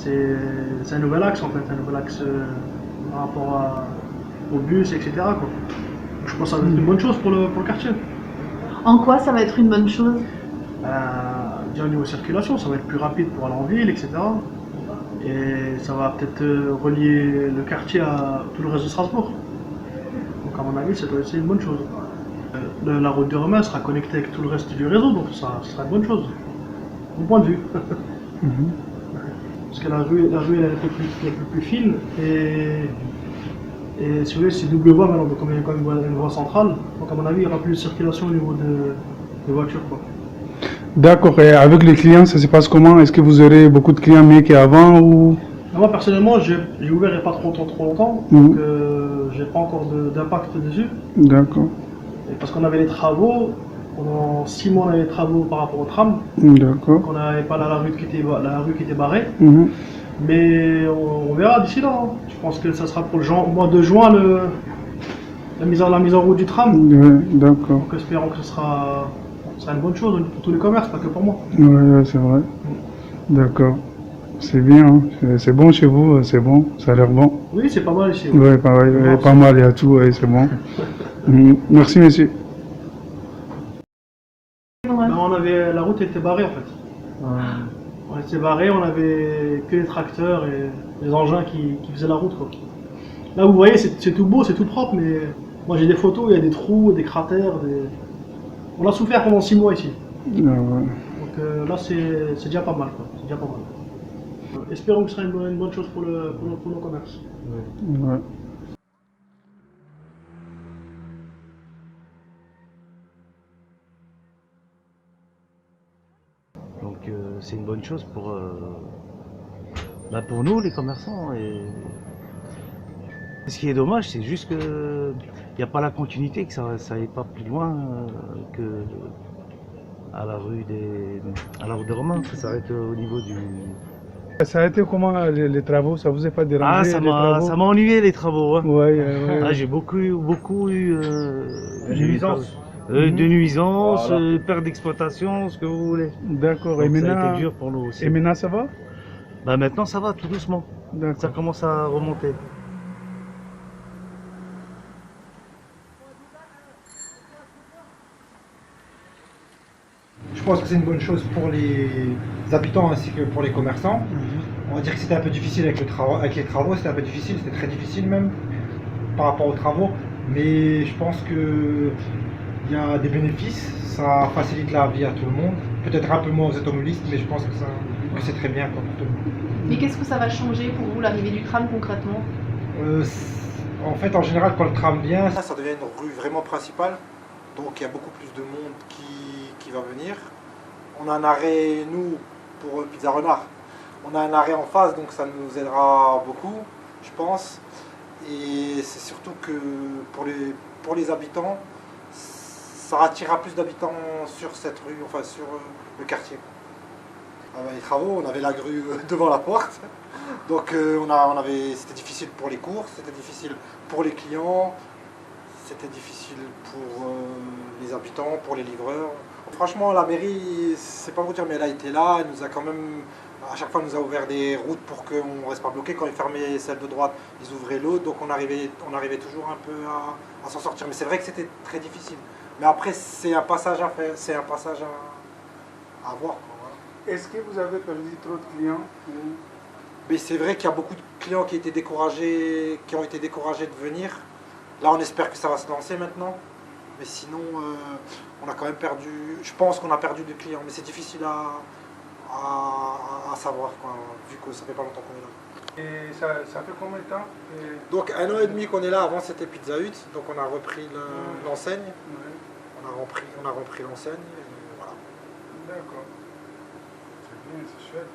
c'est un nouvel axe en fait, un nouvel axe par rapport au bus, etc. Quoi. Je pense que ça va être une bonne chose pour le quartier. En quoi ça va être une bonne chose? Déjà au niveau circulation, ça va être plus rapide pour aller en ville, etc. Et ça va peut-être relier le quartier à tout le reste de Strasbourg. Donc à mon avis, c'est une bonne chose. La route de Romain sera connectée avec tout le reste du réseau, donc ça sera une bonne chose. Mon point de vue. Parce que la rue elle est un peu plus fine et si vous voulez, c'est double voie maintenant, donc comme il y a quand même une voie centrale, donc à mon avis, il n'y aura plus de circulation au niveau des voitures. Quoi. D'accord, et avec les clients, ça se passe comment? Est-ce que vous aurez beaucoup de clients mieux qu'avant ou... Moi personnellement, j'ai ouvert il n'y a pas trop longtemps, donc j'ai pas encore d'impact dessus. D'accord. Et parce qu'on avait les travaux, pendant 6 mois on avait les travaux par rapport au tram, D'accord. donc on n'avait pas la rue qui était barrée. Mais on verra d'ici là. Hein. Je pense que ça sera pour le mois de juin la mise en route du tram. D'accord. Donc espérons que ce sera une bonne chose pour tous les commerces, pas que pour moi. Oui, c'est vrai. D'accord. C'est bien, hein. C'est bon chez vous, c'est bon, ça a l'air bon. Oui, c'est pas mal ici. Oui, pareil, pas mal, il y a tout, ouais, c'est bon. Merci, monsieur. La route était barrée en fait. On était barré, on avait que les tracteurs et les engins qui faisaient la route. Quoi. Là, vous voyez, c'est tout beau, c'est tout propre, mais moi j'ai des photos, il y a des trous, des cratères. On a souffert pendant 6 mois ici. Donc là, c'est déjà pas mal. Quoi. C'est déjà pas mal. Espérons que ce sera une bonne chose pour nos commerces. Ouais. Donc c'est une bonne chose pour nous les commerçants. Et ce qui est dommage, c'est juste que il n'y a pas la continuité, que ça n'aille pas plus loin que à la rue des Romains. Ça s'arrête au niveau du... Ça a été comment les travaux? Ça vous a pas dérangé? Ah, ça m'a ennuyé les travaux. Hein. Ouais. Ah, j'ai beaucoup eu Des nuisances. De nuisances, perte d'exploitation, ce que vous voulez. D'accord. Donc, Et ça a maintenant, été dur pour nous aussi. et maintenant ça va? Bah, maintenant ça va tout doucement. Ça commence à remonter. Je pense que c'est une bonne chose pour les habitants ainsi que pour les commerçants. On va dire que c'était un peu difficile avec les travaux, c'était un peu difficile, c'était très difficile même par rapport aux travaux. Mais je pense qu'il y a des bénéfices, ça facilite la vie à tout le monde. Peut-être un peu moins aux automobilistes, mais je pense que c'est très bien pour tout le monde. Mais qu'est-ce que ça va changer pour vous, l'arrivée du tram concrètement? En fait, en général, quand le tram vient, ça devient une rue vraiment principale. Donc il y a beaucoup plus de monde qui va venir. On a un arrêt, nous, pour Pizza Renard, on a un arrêt en face, donc ça nous aidera beaucoup, je pense. Et c'est surtout que pour les habitants, ça attirera plus d'habitants sur cette rue, enfin sur le quartier. Les travaux, on avait la grue devant la porte, donc c'était difficile pour les courses, c'était difficile pour les clients, c'était difficile pour les habitants, pour les livreurs. Franchement, la mairie, c'est pas vous dire, mais elle a été là, elle nous a quand même, à chaque fois, nous a ouvert des routes pour qu'on ne reste pas bloqué. Quand ils fermaient celle de droite, ils ouvraient l'autre, donc on arrivait toujours un peu à s'en sortir. Mais c'est vrai que c'était très difficile. Mais après, c'est un passage à faire, c'est un passage à voir. Voilà. Est-ce que vous avez perdu trop de clients? Mais c'est vrai qu'il y a beaucoup de clients qui ont été découragés de venir. Là, on espère que ça va se lancer maintenant. Mais sinon, on a quand même perdu, je pense qu'on a perdu des clients. Mais c'est difficile à savoir, quoi, vu que ça fait pas longtemps qu'on est là. Et ça fait combien de temps? Donc 1 an et demi qu'on est là, avant c'était Pizza Hut, donc on a repris l'enseigne. On a repris l'enseigne, voilà. D'accord. C'est bien, c'est chouette.